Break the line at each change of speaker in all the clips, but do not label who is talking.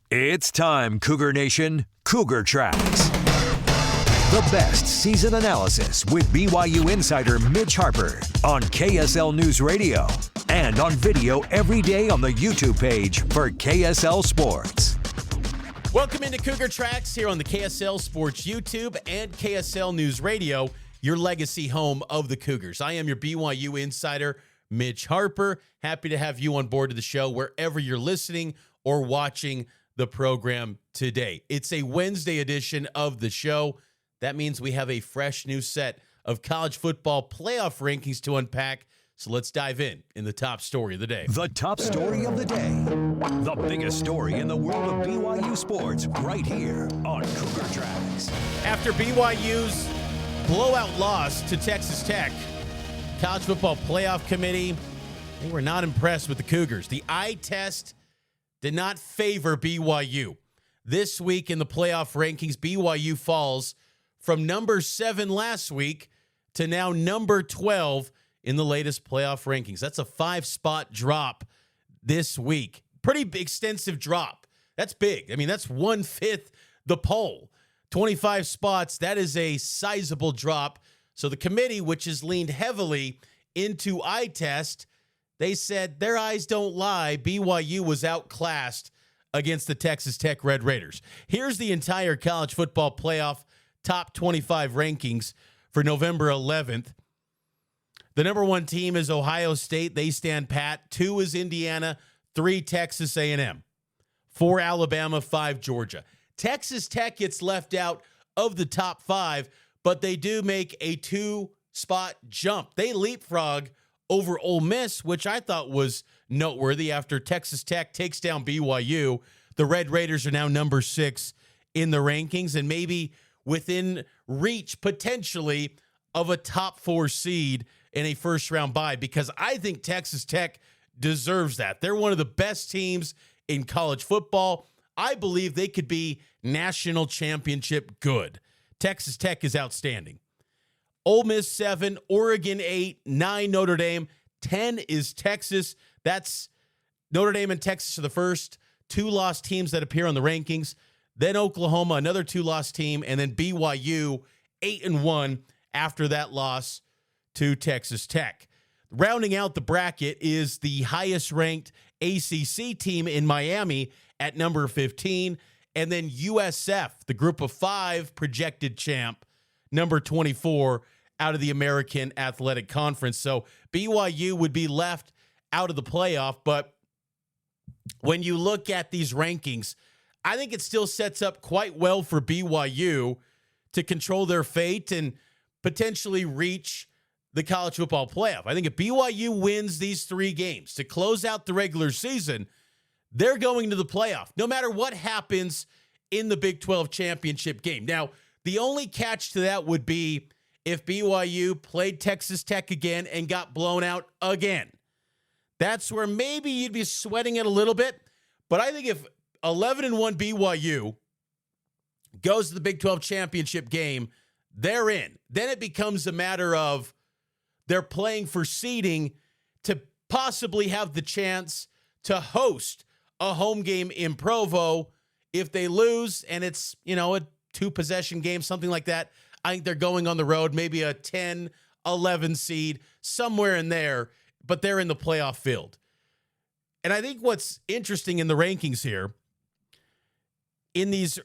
It's time, Cougar Nation. Cougar Tracks. The best season analysis with BYU insider Mitch Harper on KSL NewsRadio and on video every day on the YouTube page for KSL Sports.
Welcome into Cougar Tracks here on the KSL Sports YouTube and KSL NewsRadio, your legacy home of the Cougars. I am your BYU insider, Mitch Harper. Happy to have you on board of the show wherever you're listening or watching the program today. It's a Wednesday edition of the show. That means we have a fresh new set of college football playoff rankings to unpack. So let's dive in the top story of the day.
The top story of the day. The biggest story in the world of BYU sports right here on Cougar Tracks.
After BYU's blowout loss to Texas Tech, College Football Playoff Committee, they were not impressed with the Cougars. The eye test did not favor BYU. This week in the playoff rankings, BYU falls from number 7 last week to now number 12 in the latest playoff rankings. That's a 5-spot drop this week. Pretty extensive drop. That's big. I mean, that's 1/5 the poll. 25 spots, that is a sizable drop. So the committee, which has leaned heavily into eye test, they said their eyes don't lie. BYU was outclassed against the Texas Tech Red Raiders. Here's the entire college football playoff top 25 rankings for November 11th. The number 1 team is Ohio State. They stand pat. 2 is Indiana. 3, Texas A&M. 4, Alabama. 5, Georgia. Texas Tech gets left out of the top 5, but they do make a 2-spot jump. They leapfrog over Ole Miss, which I thought was noteworthy after Texas Tech takes down BYU. The Red Raiders are now number 6 in the rankings and maybe within reach potentially of a top 4 seed in a first-round bye, because I think Texas Tech deserves that. They're one of the best teams in college football. I believe they could be national championship good. Texas Tech is outstanding. Ole Miss 7, Oregon 8, 9 Notre Dame, 10 is Texas. That's Notre Dame and Texas are the first 2-loss teams that appear on the rankings. Then Oklahoma, another 2-loss team, and then BYU 8-1 after that loss to Texas Tech. Rounding out the bracket is the highest ranked ACC team in Miami at number 15, and then USF, the group of 5 projected champ, number 24 out of the American Athletic Conference. So BYU would be left out of the playoff, but when you look at these rankings, I think it still sets up quite well for BYU to control their fate and potentially reach the college football playoff. I think if BYU wins these 3 games to close out the regular season, they're going to the playoff, no matter what happens in the Big 12 championship game. Now, the only catch to that would be if BYU played Texas Tech again and got blown out again. That's where maybe you'd be sweating it a little bit. But I think if 11-1 BYU goes to the Big 12 championship game, they're in. Then it becomes a matter of they're playing for seeding to possibly have the chance to host a home game in Provo. If they lose and it's, a 2-possession game, something like that, I think they're going on the road, maybe a 10-11 seed, somewhere in there, but they're in the playoff field. And I think what's interesting in the rankings here, in these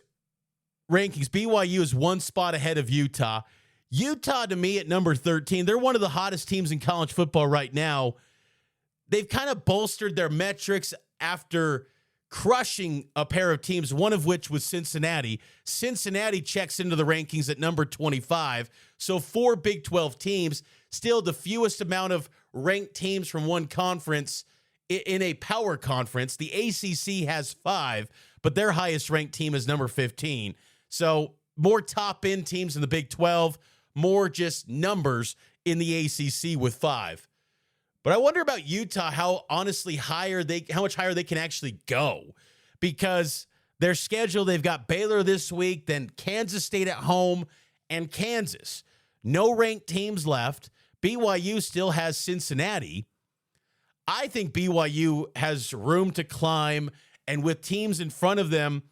rankings, BYU is 1 spot ahead of Utah. Utah, to me, at number 13, they're one of the hottest teams in college football right now. They've kind of bolstered their metrics after crushing a pair of teams, one of which was Cincinnati. Cincinnati checks into the rankings at number 25. So 4 Big 12 teams, still the fewest amount of ranked teams from one conference in a power conference. The ACC has 5, but their highest ranked team is number 15. So more top-end teams in the Big 12, more just numbers in the ACC with 5. But I wonder about Utah, how honestly how much higher they can actually go, because their schedule, they've got Baylor this week, then Kansas State at home, and Kansas. No ranked teams left. BYU still has Cincinnati. I think BYU has room to climb and with teams in front of them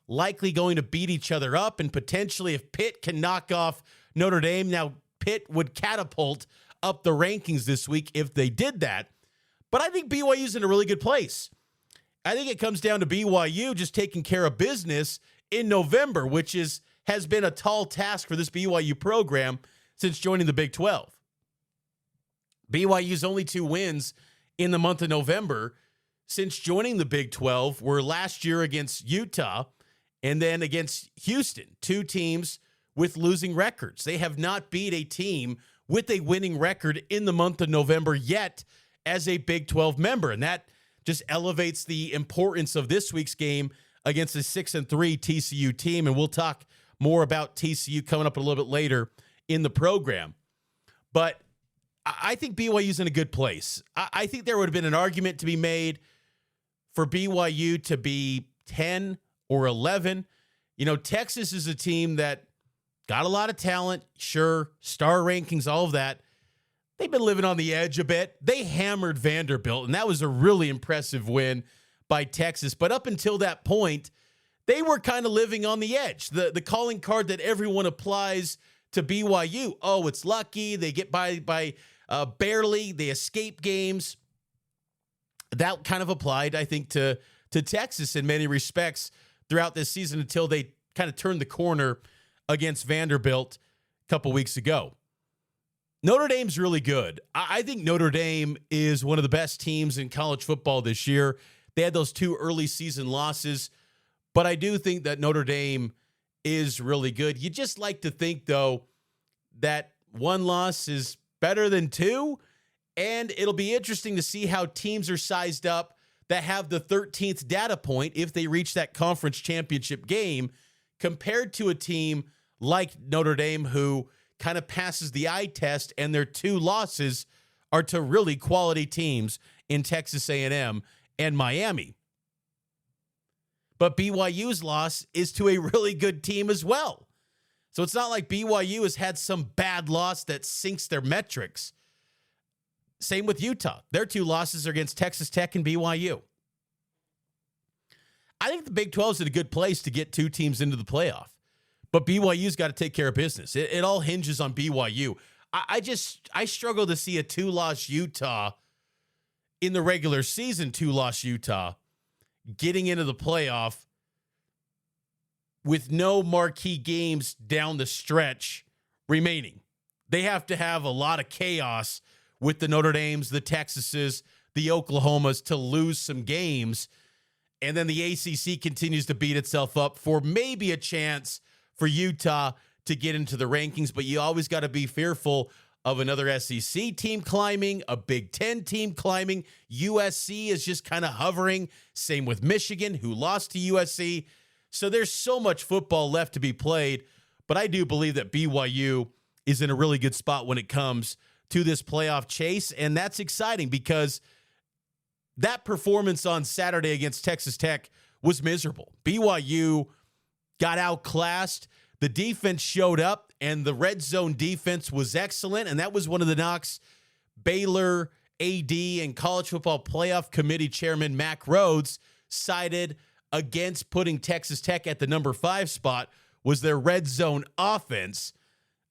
likely going to beat each other up, and potentially if Pitt can knock off Notre Dame, now Pitt would catapult up the rankings this week if they did that. But I think BYU's in a really good place. I think it comes down to BYU just taking care of business in November, which has been a tall task for this BYU program since joining the Big 12. BYU's only 2 wins in the month of November since joining the Big 12 were last year against Utah and then against Houston, 2 teams with losing records. They have not beat a team with a winning record in the month of November yet as a Big 12 member, and that just elevates the importance of this week's game against a 6-3 TCU team, and we'll talk more about TCU coming up a little bit later in the program. But I think BYU's in a good place. I think there would have been an argument to be made for BYU to be 10 or 11. You know, Texas is a team that got a lot of talent, sure, star rankings, all of that. They've been living on the edge a bit. They hammered Vanderbilt, and that was a really impressive win by Texas. But up until that point, they were kind of living on the edge. The calling card that everyone applies to BYU, oh, it's lucky, they get by barely, they escape games. That kind of applied, I think, to Texas in many respects throughout this season until they kind of turned the corner against Vanderbilt a couple weeks ago. Notre Dame's really good. I think Notre Dame is one of the best teams in college football this year. They had those 2 early season losses, but I do think that Notre Dame is really good. You just like to think, though, that 1 loss is better than 2, and it'll be interesting to see how teams are sized up that have the 13th data point if they reach that conference championship game compared to a team like Notre Dame who kind of passes the eye test, and their 2 losses are to really quality teams in Texas A&M and Miami. But BYU's loss is to a really good team as well. So it's not like BYU has had some bad loss that sinks their metrics. Same with Utah. Their 2 losses are against Texas Tech and BYU. I think the Big 12 is in a good place to get 2 teams into the playoff. But BYU's got to take care of business. It all hinges on BYU. I struggle to see a 2-loss Utah in the regular season, 2-loss Utah getting into the playoff with no marquee games down the stretch remaining. They have to have a lot of chaos with the Notre Dames, the Texases, the Oklahomas to lose some games. And then the ACC continues to beat itself up for maybe a chance for Utah to get into the rankings, but you always got to be fearful of another SEC team climbing, a Big Ten team climbing. USC is just kind of hovering. Same with Michigan, who lost to USC. So there's so much football left to be played, but I do believe that BYU is in a really good spot when it comes to this playoff chase, and that's exciting because that performance on Saturday against Texas Tech was miserable. BYU got outclassed. The defense showed up, and the red zone defense was excellent, and that was one of the knocks Baylor AD and College Football Playoff Committee Chairman Mack Rhodes cited against putting Texas Tech at the number 5 spot was their red zone offense.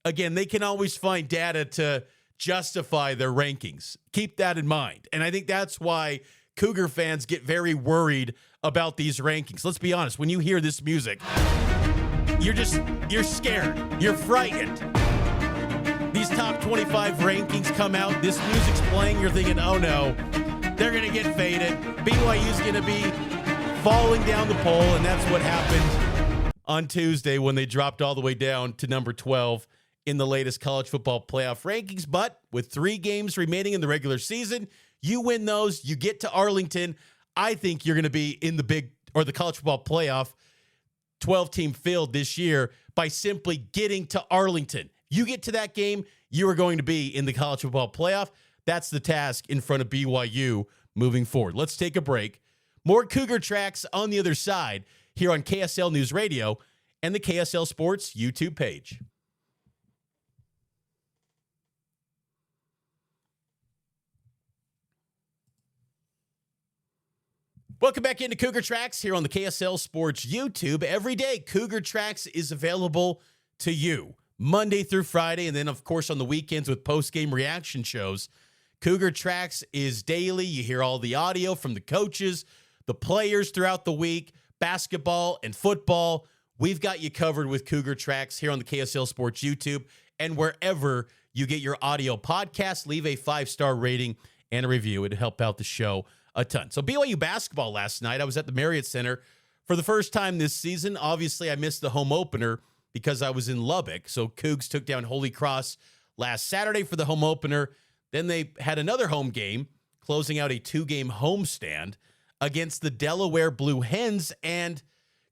Again, they can always find data to justify their rankings. Keep that in mind. And I think that's why Cougar fans get very worried about these rankings. Let's be honest. When you hear this music, you're scared. You're frightened. These top 25 rankings come out. This music's playing. You're thinking, oh no, they're going to get faded. BYU's going to be falling down the pole. And that's what happened on Tuesday when they dropped all the way down to number 12 in the latest college football playoff rankings. But with 3 games remaining in the regular season, you win those, you get to Arlington. I think you're going to be in the college football playoff 12-team field this year by simply getting to Arlington. You get to that game, you are going to be in the college football playoff. That's the task in front of BYU moving forward. Let's take a break. More Cougar Tracks on the other side here on KSL News Radio and the KSL Sports YouTube page. Welcome back into Cougar Tracks here on the KSL Sports YouTube. Every day, Cougar Tracks is available to you Monday through Friday, and then, of course, on the weekends with post-game reaction shows. Cougar Tracks is daily. You hear all the audio from the coaches, the players throughout the week, basketball and football. We've got you covered with Cougar Tracks here on the KSL Sports YouTube and wherever you get your audio podcast. Leave a 5-star rating and a review. It'd help out the show a ton. So BYU basketball last night. I was at the Marriott Center for the first time this season. Obviously, I missed the home opener because I was in Lubbock. So Cougs took down Holy Cross last Saturday for the home opener. Then they had another home game, closing out a 2-game homestand against the Delaware Blue Hens. And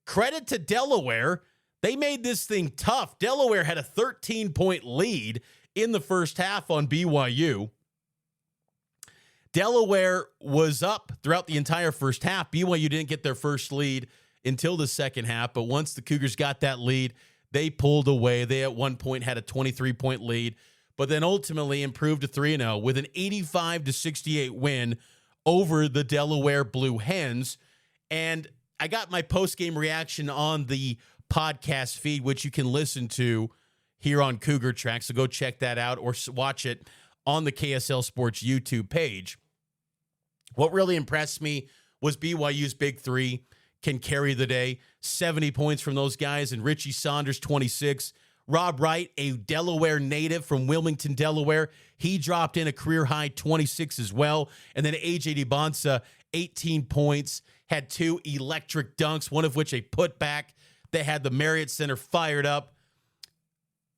credit to Delaware, they made this thing tough. Delaware had a 13-point lead in the first half on BYU. Delaware was up throughout the entire first half. BYU didn't get their first lead until the second half, but once the Cougars got that lead, they pulled away. They at one point had a 23-point lead, but then ultimately improved to 3-0 with an 85-68 win over the Delaware Blue Hens. And I got my post-game reaction on the podcast feed, which you can listen to here on Cougar Tracks, so go check that out or watch it on the KSL Sports YouTube page. What really impressed me was BYU's big three can carry the day. 70 points from those guys, and Richie Saunders, 26. Rob Wright, a Delaware native from Wilmington, Delaware, he dropped in a career-high 26 as well. And then A.J. DeBonsa, 18 points, had 2 electric dunks, one of which a putback that had the Marriott Center fired up.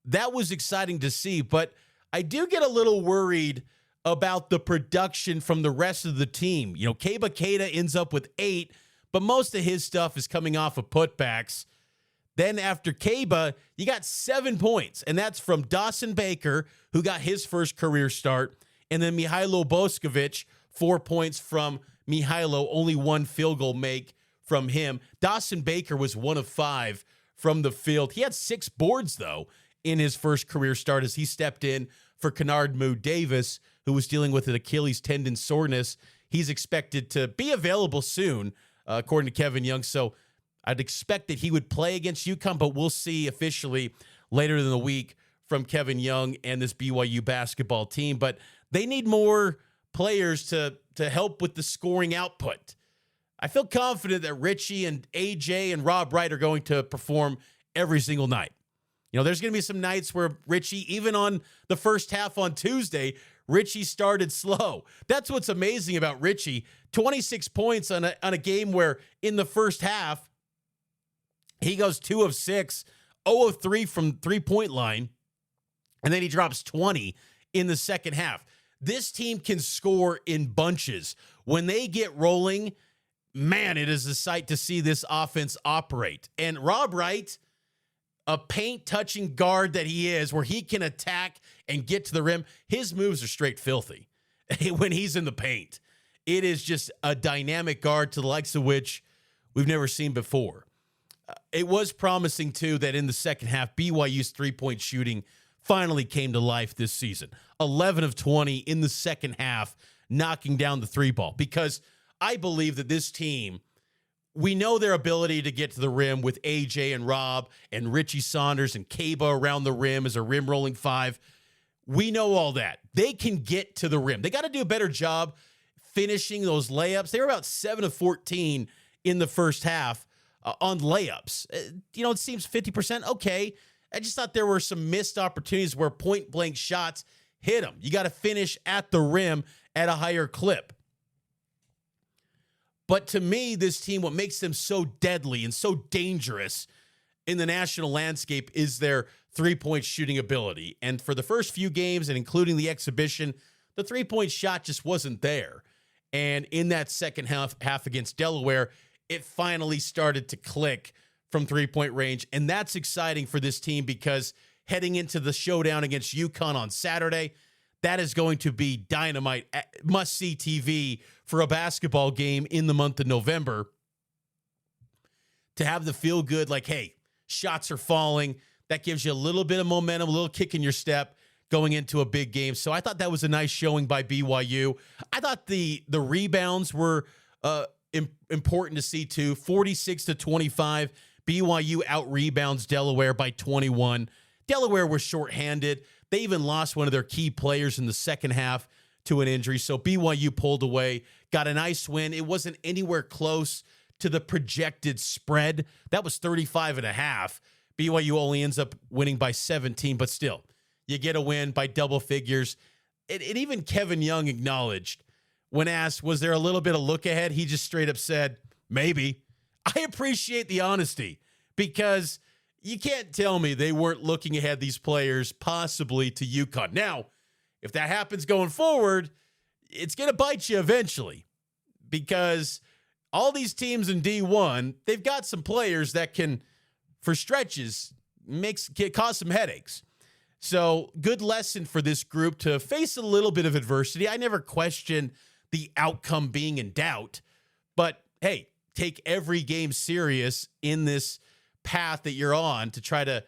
That was exciting to see, but I do get a little worried about the production from the rest of the team. You know, Keba Keita ends up with 8, but most of his stuff is coming off of putbacks. Then after Keba, you got 7 points, and that's from Dawson Baker, who got his first career start, and then Mihailo Boskovic, 4 points from Mihailo, only 1 field goal make from him. Dawson Baker was 1 of 5 from the field. He had 6 boards, though, in his first career start as he stepped in for Kennard Moo Davis, who was dealing with an Achilles tendon soreness. He's expected to be available soon, according to Kevin Young. So I'd expect that he would play against UConn, but we'll see officially later in the week from Kevin Young and this BYU basketball team. But they need more players to help with the scoring output. I feel confident that Richie and AJ and Rob Wright are going to perform every single night. You know, there's going to be some nights where Richie, even on the first half on Tuesday, Richie started slow. That's what's amazing about Richie. 26 points on a game where in the first half, he goes 2 of 6, 0 of 3 from three-point line, and then he drops 20 in the second half. This team can score in bunches. When they get rolling, man, it is a sight to see this offense operate. And Rob Wright, a paint-touching guard that he is, where he can attack and get to the rim, his moves are straight filthy when he's in the paint. It is just a dynamic guard to the likes of which we've never seen before. It was promising, too, that in the second half, BYU's three-point shooting finally came to life this season. 11 of 20 in the second half, knocking down the three ball. Because I believe that this team, we know their ability to get to the rim with AJ and Rob and Richie Saunders and Keba around the rim as a rim rolling 5. We know all that. They can get to the rim. They got to do a better job finishing those layups. They were about 7 of 14 in the first half on layups. It seems 50%. Okay. I just thought there were some missed opportunities where point blank shots hit them. You got to finish at the rim at a higher clip. But to me, this team, what makes them so deadly and so dangerous in the national landscape is their three-point shooting ability. And for the first few games, and including the exhibition, the three-point shot just wasn't there. And in that second half against Delaware, it finally started to click from three-point range. And that's exciting for this team because heading into the showdown against UConn on Saturday, that is going to be dynamite, must-see TV for a basketball game in the month of November. To have the feel good, like, hey, shots are falling. That gives you a little bit of momentum, a little kick in your step going into a big game. So I thought that was a nice showing by BYU. I thought the rebounds were important to see too. 46-25. BYU out rebounds Delaware by 21. Delaware was shorthanded. They even lost one of their key players in the second half to an injury. So BYU pulled away, got a nice win. It wasn't anywhere close to the projected spread. That was 35.5. BYU only ends up winning by 17, but still, you get a win by double figures. And even Kevin Young acknowledged when asked, was there a little bit of look ahead? He just straight up said, maybe. I appreciate the honesty because you can't tell me they weren't looking ahead, these players, possibly to UConn. Now, if that happens going forward, it's going to bite you eventually because all these teams in D1, they've got some players that can, for stretches, cause some headaches. So good lesson for this group to face a little bit of adversity. I never question the outcome being in doubt, but hey, take every game serious in this path that you're on to try to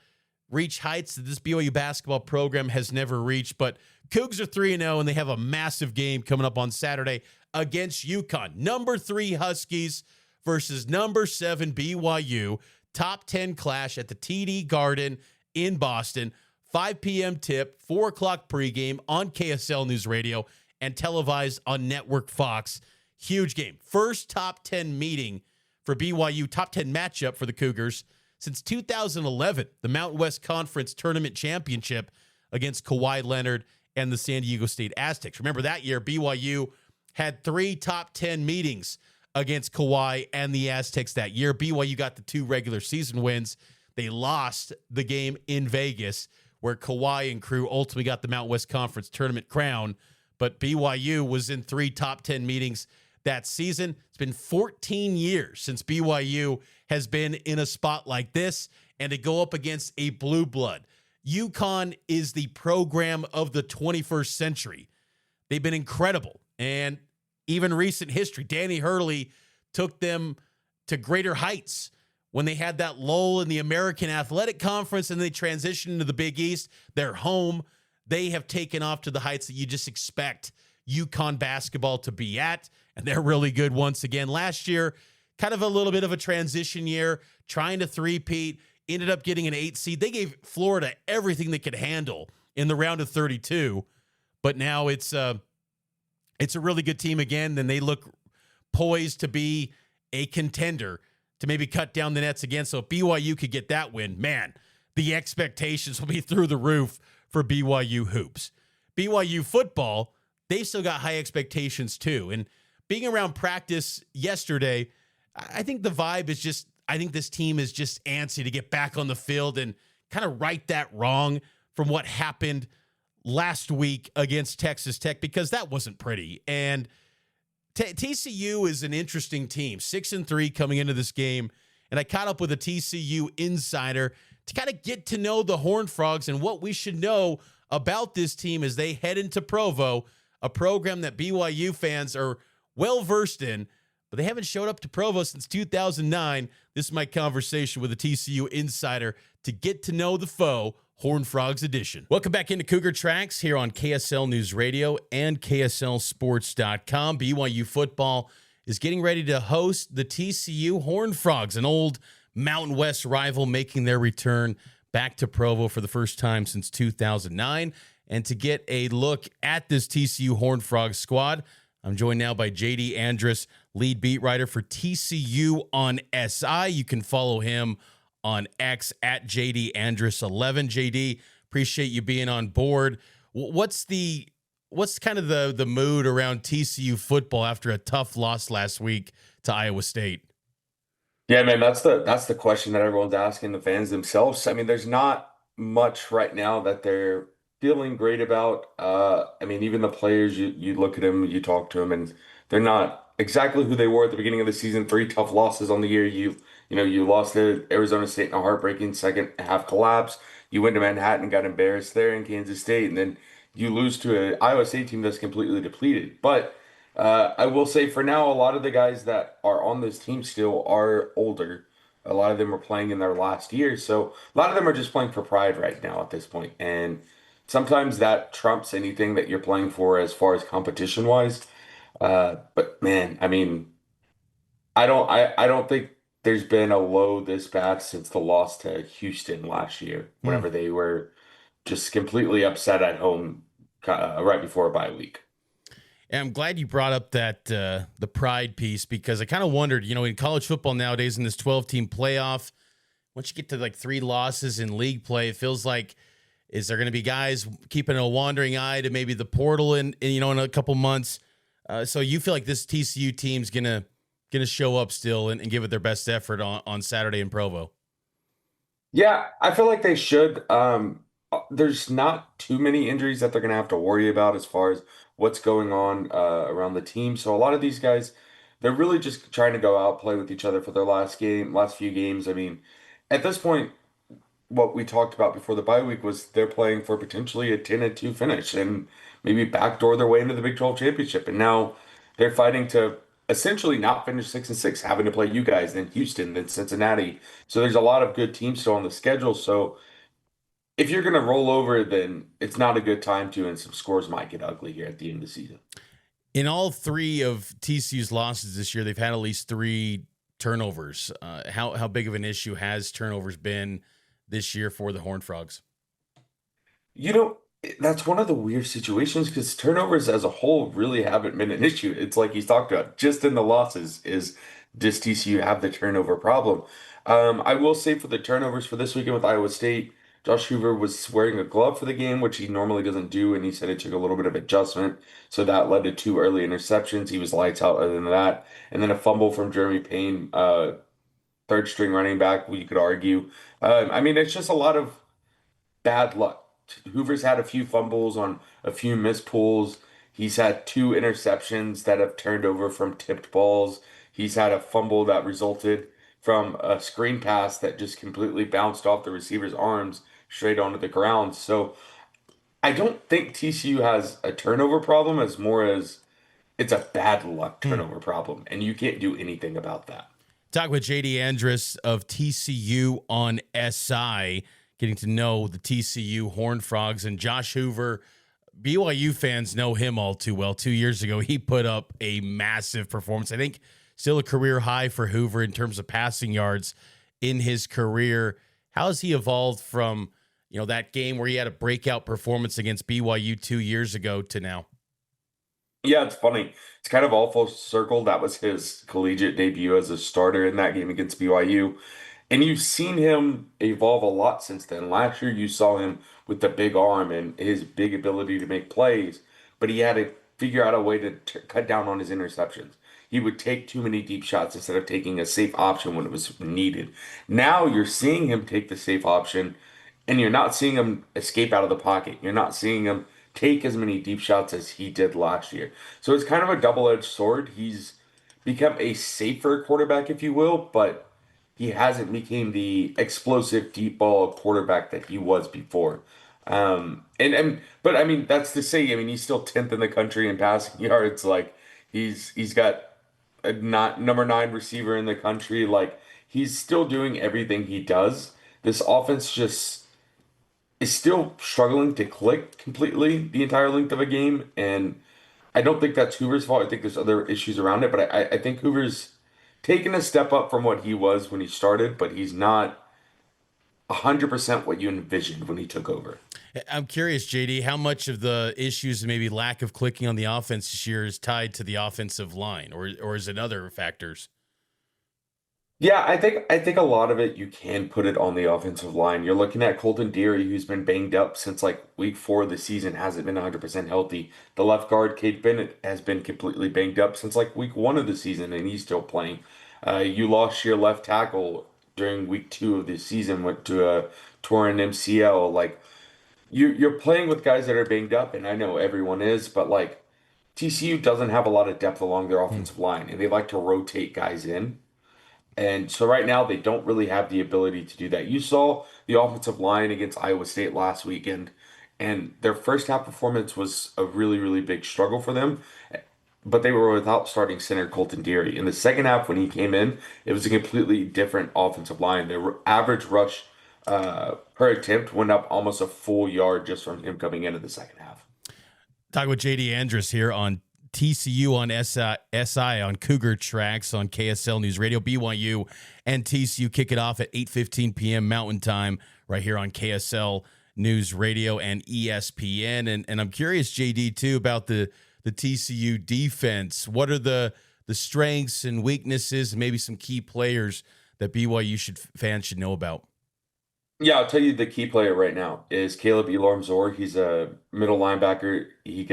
reach heights that this BYU basketball program has never reached. But Cougs are 3-0, and they have a massive game coming up on Saturday against UConn. Number 3 Huskies versus number 7 BYU. Top 10 clash at the TD Garden in Boston. 5 p.m. tip, 4 o'clock pregame on KSL NewsRadio and televised on Network Fox. Huge game. First top 10 meeting for BYU, top 10 matchup for the Cougars since 2011, the Mountain West Conference Tournament Championship against Kawhi Leonard and the San Diego State Aztecs. Remember that year, BYU had 3 top 10 meetings against Kawhi and the Aztecs that year. BYU got the 2 regular season wins. They lost the game in Vegas where Kawhi and crew ultimately got the Mountain West Conference Tournament crown. But BYU was in 3 top 10 meetings that season. It's been 14 years since BYU has been in a spot like this, and to go up against a blue blood. UConn is the program of the 21st century. They've been incredible. And even recent history, Danny Hurley took them to greater heights when they had that lull in the American Athletic Conference and they transitioned into the Big East. They're home. They have taken off to the heights that you just expect UConn basketball to be at, and they're really good once again. Last year, kind of a little bit of a transition year, trying to three-peat, ended up getting an 8 seed. They gave Florida everything they could handle in the round of 32, but now it's a really good team again, and they look poised to be a contender to maybe cut down the nets again. So if BYU could get that win, man, the expectations will be through the roof for BYU hoops. BYU football, they've still got high expectations too. And being around practice yesterday, I think the vibe is just, I think this team is just antsy to get back on the field and kind of right that wrong from what happened last week against Texas Tech, because that wasn't pretty. And TCU is an interesting team, 6-3 coming into this game. And I caught up with a TCU Insider to kind of get to know the Horned Frogs and what we should know about this team as they head into Provo, a program that BYU fans are well versed in, but they haven't showed up to Provo since 2009. This is my conversation with a TCU Insider to get to know the foe, Horned Frogs edition. Welcome back into Cougar Tracks here on KSL News Radio and KSLSports.com. BYU football is getting ready to host the TCU Horned Frogs, an old Mountain West rival making their return back to Provo for the first time since 2009. And to get a look at this TCU Horned Frogs squad, I'm joined now by JD Andress, lead beat writer for TCU on SI. You can follow him on X at JD Andress11. JD, appreciate you being on board. What's kind of the mood around TCU football after a tough loss last week to Iowa State?
Yeah, man, that's the question that everyone's asking the fans themselves. I mean, there's not much right now that they're feeling great about. I mean, even the players, you look at them, you talk to them, and they're not exactly who they were at the beginning of the season. 3 tough losses on the year. You lost to Arizona State in a heartbreaking second half collapse. You went to Manhattan, got embarrassed there in Kansas State, and then you lose to an Iowa State team that's completely depleted. But I will say for now, a lot of the guys that are on this team still are older. A lot of them are playing in their last year. So a lot of them are just playing for pride right now at this point. And sometimes that trumps anything that you're playing for as far as competition-wise. But man, I mean, I don't think there's been a low this bad since the loss to Houston last year,
Hmm.
whenever they were just completely upset at home right before a bye week.
And I'm glad you brought up that the pride piece, because I kind of wondered, in college football nowadays in this 12-team playoff, once you get to like 3 losses in league play, it feels like, is there going to be guys keeping a wandering eye to maybe the portal in a couple months? So you feel like this TCU team's gonna show up still and give it their best effort on Saturday in Provo?
Yeah, I feel like they should. There's not too many injuries that they're going to have to worry about as far as what's going on around the team. So a lot of these guys, they're really just trying to go out, play with each other for their last few games. I mean, at this point, what we talked about before the bye week was they're playing for potentially a 10-2 finish and maybe backdoor their way into the Big 12 championship. And now they're fighting to essentially not finish 6-6, having to play you guys, then Houston, then Cincinnati. So there's a lot of good teams still on the schedule. So if you're going to roll over, then it's not a good time to, and some scores might get ugly here at the end of the season.
In all 3 of TCU's losses this year, they've had at least 3 turnovers. How big of an issue has turnovers been this year for the Horned Frogs?
You know, that's one of the weird situations because turnovers as a whole really haven't been an issue. It's like he's talked about just in the losses is does TCU have the turnover problem? I will say for the turnovers for this weekend with Iowa State, Josh Hoover was wearing a glove for the game, which he normally doesn't do, and he said it took a little bit of adjustment. So that led to 2 early interceptions. He was lights out other than that. And then a fumble from Jeremy Payne, third string running back, we could argue. I mean, it's just a lot of bad luck. Hoover's had a few fumbles on a few missed pulls. He's had 2 interceptions that have turned over from tipped balls. He's had a fumble that resulted from a screen pass that just completely bounced off the receiver's arms straight onto the ground. So I don't think TCU has a turnover problem as more as it's a bad luck turnover problem, and you can't do anything about that.
Talk with JD Andress of TCU on SI, getting to know the TCU Horned Frogs. And Josh Hoover, BYU fans know him all too well. 2 years ago, he put up a massive performance. I think still a career high for Hoover in terms of passing yards in his career. How has he evolved from, that game where he had a breakout performance against BYU 2 years ago to now?
Yeah, it's funny. It's kind of all full circle. That was his collegiate debut as a starter in that game against BYU. And you've seen him evolve a lot since then. Last year, you saw him with the big arm and his big ability to make plays, but he had to figure out a way to cut down on his interceptions. He would take too many deep shots instead of taking a safe option when it was needed. Now you're seeing him take the safe option, and you're not seeing him escape out of the pocket. You're not seeing him take as many deep shots as he did last year. So it's kind of a double-edged sword. He's become a safer quarterback, if you will, but he hasn't became the explosive deep ball quarterback that he was before. But I mean that's to say, I mean he's still 10th in the country in passing yards. Like he's got a not number 9 receiver in the country. Like he's still doing everything he does. This offense just is still struggling to click completely the entire length of a game, and I don't think that's Hoover's fault. I think there's other issues around it, but I think Hoover's taken a step up from what he was when he started, but he's not 100% what you envisioned when he took over.
I'm curious, JD, how much of the issues and maybe lack of clicking on the offense this year is tied to the offensive line, or is it other factors?
Yeah, I think a lot of it you can put it on the offensive line. You're looking at Colton Deary, who's been banged up since like week 4 of the season, hasn't been 100% healthy. The left guard, Cade Bennett, has been completely banged up since like week 1 of the season, and he's still playing. You lost your left tackle during week 2 of the season, went to a torn MCL. Like you're playing with guys that are banged up, and I know everyone is, but like TCU doesn't have a lot of depth along their offensive line, and they like to rotate guys in. And so right now they don't really have the ability to do that. You saw the offensive line against Iowa State last weekend, and their first half performance was a really, really big struggle for them. But they were without starting center Colton Deary. In the second half, when he came in, it was a completely different offensive line. Their average rush per attempt went up almost a full yard just from him coming into the second half.
Talking with JD Andress here on TCU on SI on Cougar Tracks on KSL News Radio. BYU and TCU kick it off at 8:15 p.m. Mountain Time right here on KSL News Radio and ESPN. And I'm curious, JD, too, about the TCU defense. What are the strengths and weaknesses and maybe some key players that BYU fans should know about?
Yeah, I'll tell you the key player right now is Caleb Elarm-Zor. He's a middle linebacker. He's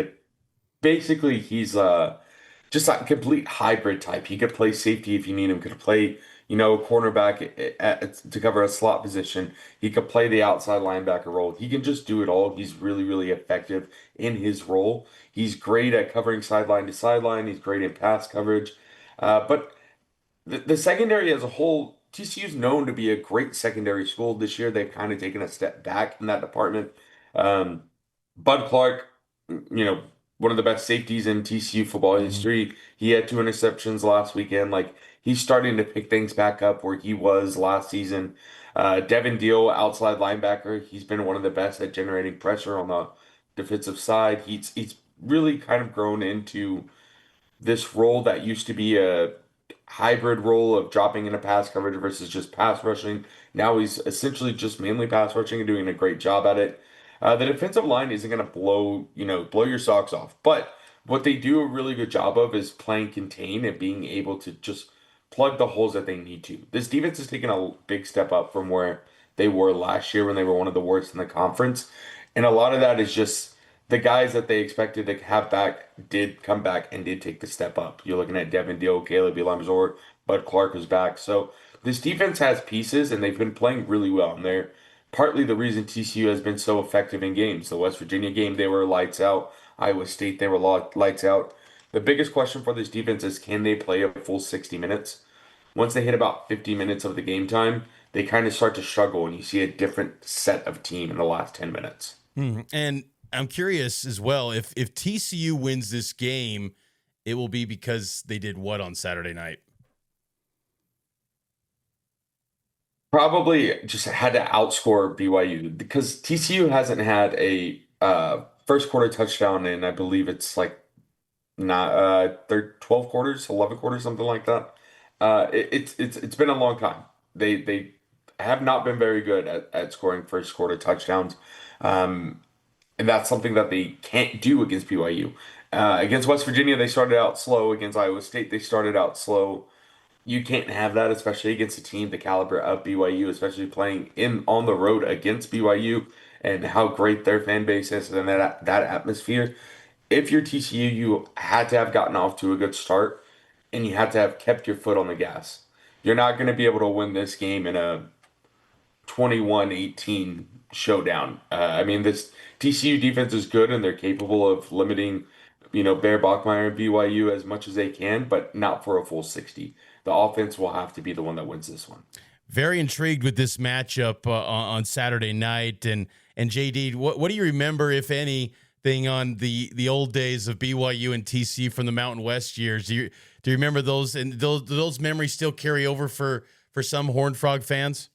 just a complete hybrid type. He could play safety if you need him. Could play, cornerback to cover a slot position. He could play the outside linebacker role. He can just do it all. He's really, really effective in his role. He's great at covering sideline to sideline. He's great in pass coverage. But the secondary as a whole, TCU's known to be a great secondary school. This year, they've kind of taken a step back in that department. Bud Clark, one of the best safeties in TCU football history. He had 2 interceptions last weekend. Like, he's starting to pick things back up where he was last season. Devin Deal, outside linebacker, he's been one of the best at generating pressure on the defensive side. He's really kind of grown into this role that used to be a hybrid role of dropping into pass coverage versus just pass rushing. Now he's essentially just mainly pass rushing and doing a great job at it. The defensive line isn't going to blow your socks off, but what they do a really good job of is playing contain and being able to just plug the holes that they need to. This defense has taken a big step up from where they were last year when they were one of the worst in the conference, and a lot of that is just the guys that they expected to have back did come back and did take the step up. You're looking at Devin Deal, Caleb Elam-Zor, Bud Clark was back. So this defense has pieces, and they've been playing really well. And they're partly the reason TCU has been so effective in games. The West Virginia game, they were lights out. Iowa State, they were lights out. The biggest question for this defense is, can they play a full 60 minutes? Once they hit about 50 minutes of the game time, they kind of start to struggle, and you see a different set of team in the last 10 minutes.
And I'm curious as well, if TCU wins this game, it will be because they did what on Saturday night?
Probably just had to outscore BYU because TCU hasn't had a first quarter touchdown in, I believe it's like not 12 quarters, 11 quarters, something like that. It's been a long time. They have not been very good at scoring first quarter touchdowns. And that's something that they can't do against BYU. Against West Virginia, they started out slow. Against Iowa State, they started out slow. You can't have that, especially against a team the caliber of BYU, especially playing on the road against BYU and how great their fan base is and that atmosphere. If you're TCU, you had to have gotten off to a good start, and you had to have kept your foot on the gas. You're not going to be able to win this game in a 21-18 showdown. This TCU defense is good, and they're capable of limiting, Bear Bachmeier and BYU as much as they can, but not for a full 60. The offense will have to be the one that wins this one.
Very intrigued with this matchup on Saturday night. And JD, what do you remember, if anything, on the old days of BYU and TCU from the Mountain West years? Do you remember those? And do those memories still carry over for some Horned Frog fans?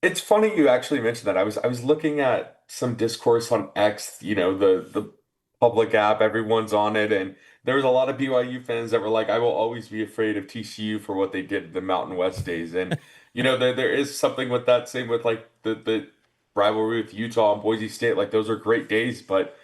It's funny you actually mentioned that. I was looking at some discourse on X, the public app, everyone's on it, and there was a lot of BYU fans that were like, I will always be afraid of TCU for what they did the Mountain West days. And, there is something with that. Same with like the rivalry with Utah and Boise State. Like, those are great days, but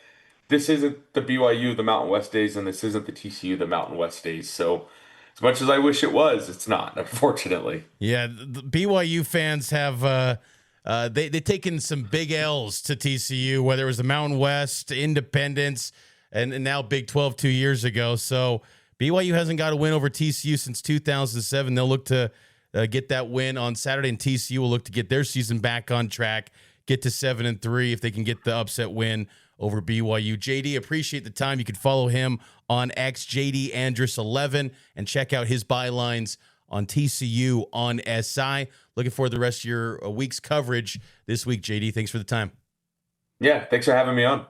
this isn't the BYU, the Mountain West days, and this isn't the TCU, the Mountain West days. So as much as I wish it was, it's not, unfortunately.
Yeah, the BYU fans have they've taken some big L's to TCU, whether it was the Mountain West, Independence, and now Big 12 2 years ago. So BYU hasn't got a win over TCU since 2007. They'll look to get that win on Saturday, and TCU will look to get their season back on track, get to 7-3 if they can get the upset win over BYU. JD, appreciate the time. You can follow him on X, JD Andress 11, and check out his bylines on TCU on SI. Looking forward to the rest of your week's coverage this week, JD. Thanks for the time.
Yeah, thanks for having me on.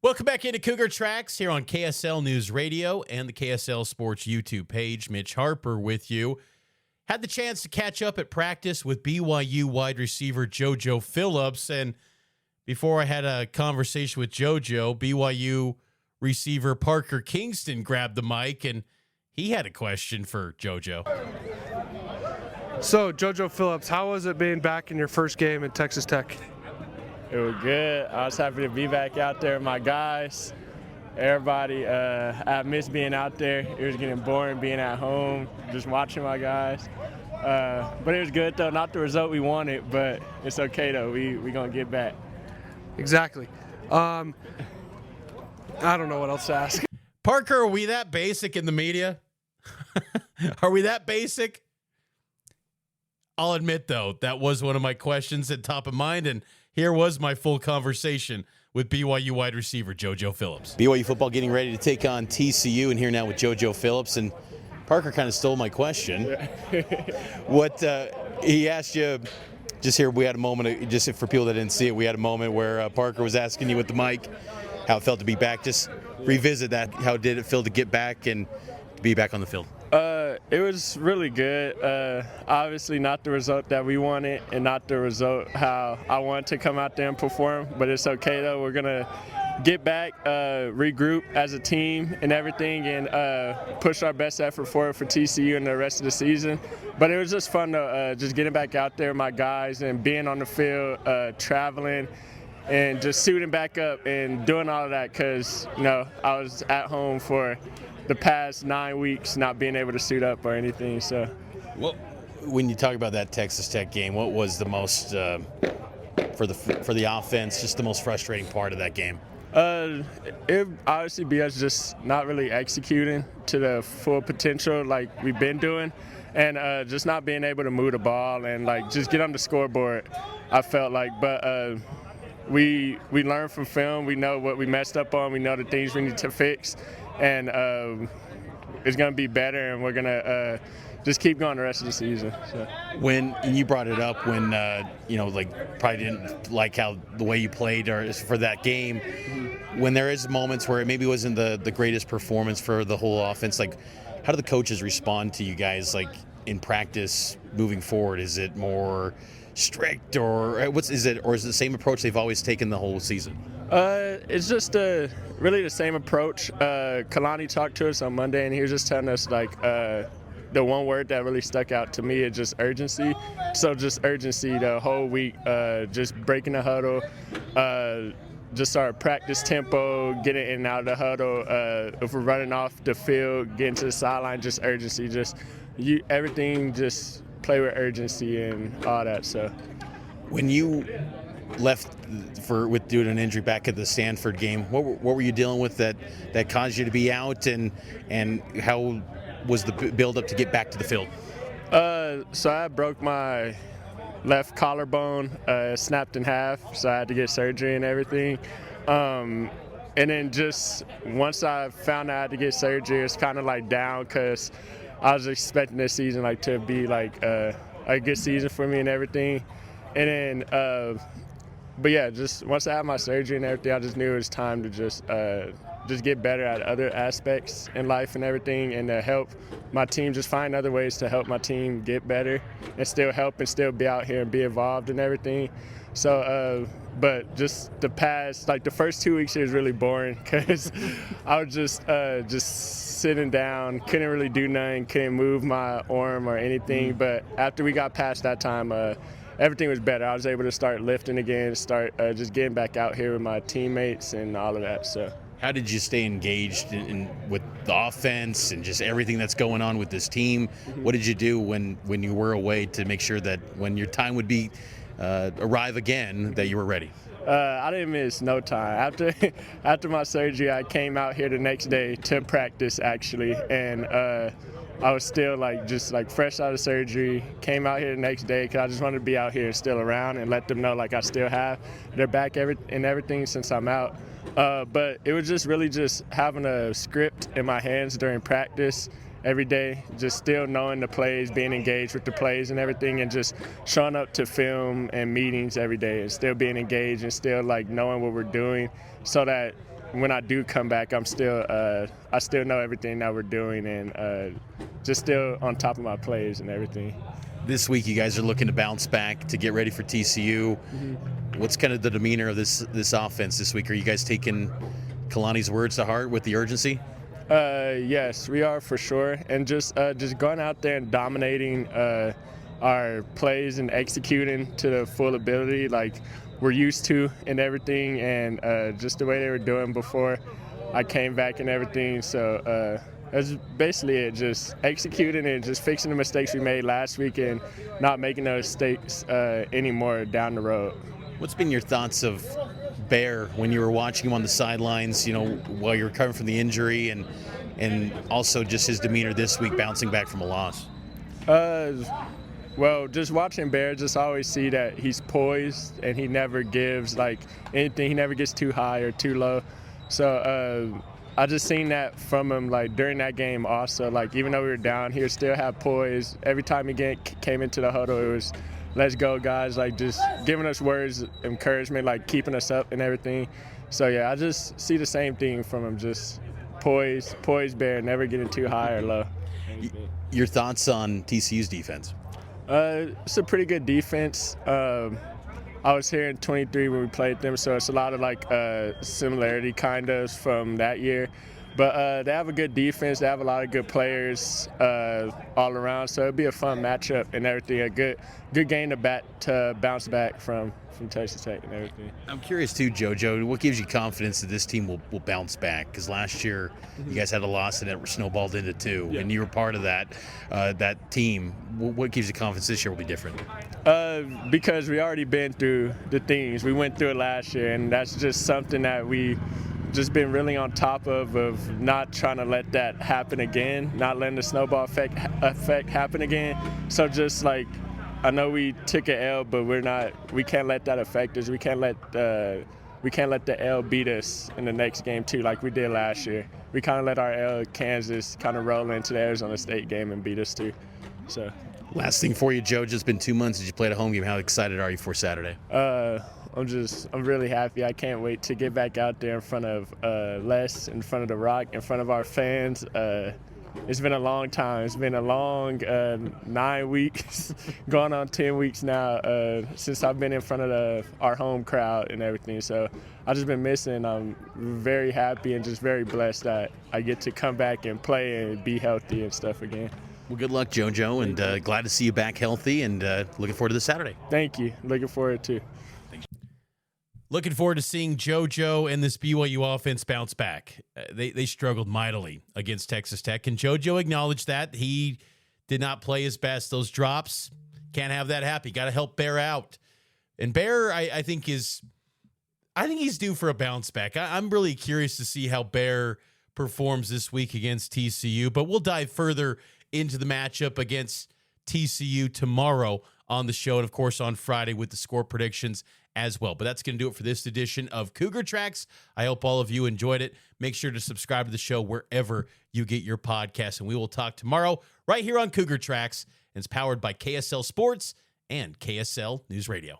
Welcome back into Cougar Tracks here on KSL News Radio and the KSL Sports YouTube page. Mitch Harper with you. Had the chance to catch up at practice with BYU wide receiver Jojo Phillips, and before I had a conversation with JoJo, BYU receiver Parker Kingston grabbed the mic, and he had a question for JoJo.
So, Jojo Phillips, how was it being back in your first game at Texas Tech?
It was good. I was happy to be back out there with my guys. Everybody, I missed being out there. It was getting boring being at home, just watching my guys. But it was good, though. Not the result we wanted, but it's okay, though. We going to get back.
Exactly. I don't know what else to ask.
Parker, are we that basic in the media? Are we that basic? I'll admit, though, that was one of my questions at top of mind, and here was my full conversation with BYU wide receiver Jojo Phillips.
BYU football getting ready to take on TCU, and here now with Jojo Phillips. And Parker kind of stole my question. What he asked you, just here we had a moment, just for people that didn't see it, we had a moment where Parker was asking you with the mic how it felt to be back. Just revisit that. How did it feel to get back and to be back on the field?
It was really good. Obviously not the result that we wanted and not the result how I wanted to come out there and perform, but it's okay though. We're going to get back, regroup as a team and everything, and push our best effort forward for TCU and the rest of the season. But it was just fun to just getting back out there with my guys and being on the field, traveling, and just suiting back up and doing all of that because, I was at home for the past 9 weeks not being able to suit up or anything. So,
well, when you talk about that Texas Tech game, what was the most for the offense, just the most frustrating part of that game?
It obviously be us just not really executing to the full potential like we've been doing, and just not being able to move the ball and like just get on the scoreboard. I felt like, but we learn from film. We know what we messed up on. We know the things we need to fix. And it's going to be better, and we're going to just keep going the rest of the season. So.
When you brought it up, when probably didn't like how the way you played or for that game, when there is moments where it maybe wasn't the greatest performance for the whole offense, like how do the coaches respond to you guys like in practice moving forward? Is it more strict or is it the same approach they've always taken the whole season?
It's just really the same approach. Kalani talked to us on Monday, and he was just telling us like the one word that really stuck out to me is just urgency. So just urgency the whole week, just breaking the huddle, just our practice tempo, getting in and out of the huddle. If we're running off the field, getting to the sideline, just urgency. Just everything, just play with urgency and all that. So
when you left with due to an injury back at the Stanford game, what were you dealing with that caused you to be out, and how was the build up to get back to the field?
So I broke my left collarbone, snapped in half, so I had to get surgery and everything. And then just once I found out I had to get surgery, it's kind of like down because I was expecting this season like to be like a good season for me and everything. And then but yeah, just once I had my surgery and everything, I just knew it was time to just get better at other aspects in life and everything, and to help my team, just find other ways to help my team get better and still help and still be out here and be involved in everything. So, but just the first 2 weeks, it was really boring because I was just sitting down, couldn't really do nothing, couldn't move my arm or anything. But after we got past that time, everything was better. I was able to start lifting again, start just getting back out here with my teammates and all of that. So,
how did you stay engaged with the offense and just everything that's going on with this team? What did you do when you were away to make sure that when your time would be arrive again, that you were ready?
I didn't miss no time. After my surgery, I came out here the next day to practice actually, and I was still just fresh out of surgery. Came out here the next day because I just wanted to be out here still around and let them know I still have their back and everything since I'm out. But it was just really just having a script in my hands during practice every day, just still knowing the plays, being engaged with the plays and everything, and just showing up to film and meetings every day and still being engaged and still knowing what we're doing, so that when I do come back, I still know everything that we're doing and just still on top of my plays and everything.
This week, you guys are looking to bounce back to get ready for TCU. What's kind of the demeanor of this offense this week? Are you guys taking Kalani's words to heart with the urgency?
Yes, we are for sure, and just going out there and dominating our plays and executing to the full ability like we're used to and everything, and just the way they were doing before I came back and everything. So that's basically it, just executing and just fixing the mistakes we made last week and not making those mistakes anymore down the road.
What's been your thoughts of Bear when you were watching him on the sidelines, while you're recovering from the injury, and also just his demeanor this week bouncing back from a loss?
Well, just watching Bear, just always see that he's poised and he never gives anything. He never gets too high or too low. So I just seen that from him during that game also. Even though we were down, he would still have poise. Every time he came into the huddle, it was, let's go, guys, just giving us words of encouragement, keeping us up and everything. So, yeah, I just see the same thing from him, just poise Bear, never getting too high or low.
Your thoughts on TCU's defense?
It's a pretty good defense. I was here in 23 when we played them, so it's a lot of similarity kind of from that year. But they have a good defense. They have a lot of good players all around, so it'll be a fun matchup and everything. A good game to bounce back from Texas Tech and everything.
I'm curious too, Jojo, what gives you confidence that this team will bounce back? Because last year you guys had a loss and it snowballed into two, and you were part of that team. What gives you confidence this year will be different?
Because we already been through the things. We went through it last year, and that's just something that we just been really on top of not trying to let that happen again, not letting the snowball effect happen again. So just I know we took an L, but we can't let that affect us. We can't let the L beat us in the next game too, like we did last year. We kind of let our L Kansas kind of roll into the Arizona State game and beat us too. So.
Last thing for you, Joe, just been 2 months since you played a home game. How excited are you for Saturday?
I'm really happy. I can't wait to get back out there in front of Les, in front of the Rock, in front of our fans. It's been a long time. It's been a long 9 weeks, going on 10 weeks now since I've been in front of our home crowd and everything. So I've just been missing. I'm very happy and just very blessed that I get to come back and play and be healthy and stuff again.
Well, good luck, Jojo, and glad to see you back healthy, and looking forward to this Saturday.
Thank you. Looking forward to.
Looking forward to seeing JoJo and this BYU offense bounce back. They struggled mightily against Texas Tech, and JoJo acknowledged that. He did not play his best. Those drops, can't have that happen. Got to help Bear out. And Bear, I think he's due for a bounce back. I'm really curious to see how Bear performs this week against TCU, but we'll dive further into the matchup against TCU tomorrow on the show, and of course on Friday with the score predictions as well. But that's going to do it for this edition of Cougar Tracks. I hope all of you enjoyed it. Make sure to subscribe to the show wherever you get your podcasts, and we will talk tomorrow right here on Cougar Tracks. And it's powered by KSL Sports and KSL News Radio.